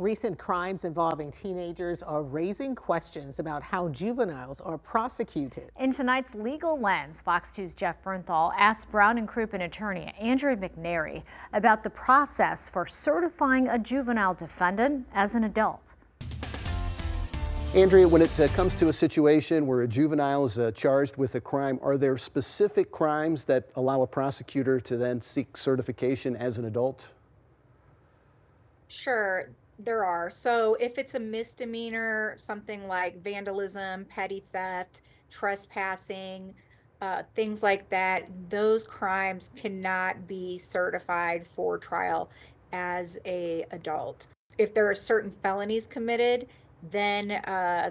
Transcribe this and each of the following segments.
Recent crimes involving teenagers are raising questions about how juveniles are prosecuted. In tonight's Legal Lens, Fox 2's Jeff Bernthal asked Brown and Crouppen attorney Andrea McNairy about the process for certifying a juvenile defendant as an adult. Andrea, when it comes to a situation where a juvenile is charged with a crime, are there specific crimes that allow a prosecutor to then seek certification as an adult? Sure, there are. So if it's a misdemeanor, something like vandalism, petty theft, trespassing, things like that, those crimes cannot be certified for trial as a adult. If there are certain felonies committed, then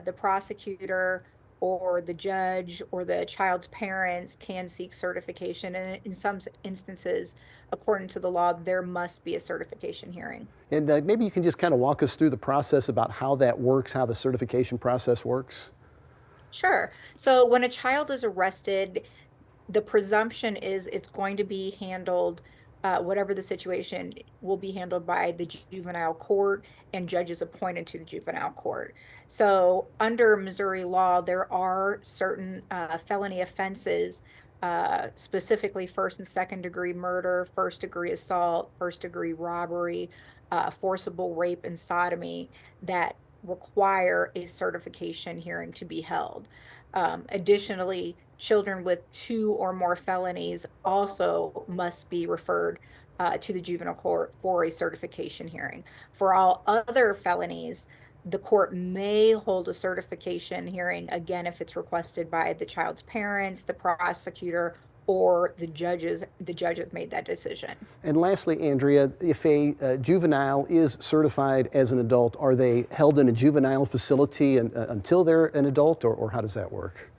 the prosecutor or the judge or the child's parents can seek certification. And in some instances, according to the law, there must be a certification hearing. And maybe you can just kind of walk us through the process about how that works, how the certification process works. Sure. So when a child is arrested, the presumption is it's going to be handled, whatever the situation will be handled by the juvenile court and judges appointed to the juvenile court. So under Missouri law, there are certain felony offenses, specifically first and second degree murder, first degree assault, first degree robbery, forcible rape and sodomy that require a certification hearing to be held. Additionally, children with 2 or more felonies also must be referred to the juvenile court for a certification hearing. For all other felonies, the court may hold a certification hearing, again, if it's requested by the child's parents, the prosecutor, or the judges made that decision. And lastly, Andrea, if a juvenile is certified as an adult, are they held in a juvenile facility until they're an adult, or how does that work?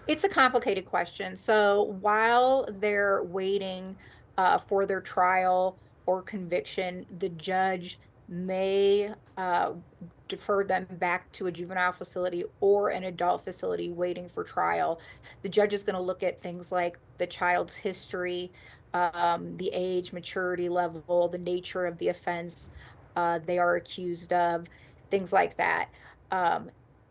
It's a complicated question. So while they're waiting for their trial or conviction, the judge may defer them back to a juvenile facility or an adult facility waiting for trial. The judge is going to look at things like the child's history, the age, maturity level, the nature of the offense they are accused of, things like that.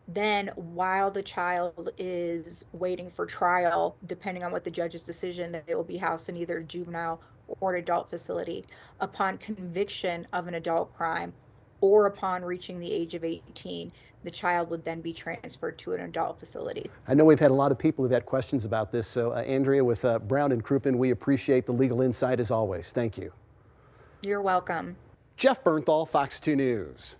Then while the child is waiting for trial, depending on what the judge's decision, that they will be housed in either a juvenile or an adult facility. Upon conviction of an adult crime or upon reaching the age of 18, the child would then be transferred to an adult facility. I know we've had a lot of people who've had questions about this, so Andrea, with Brown and Crouppen, we appreciate the legal insight as always. Thank you. You're welcome. Jeff Bernthal, Fox 2 News.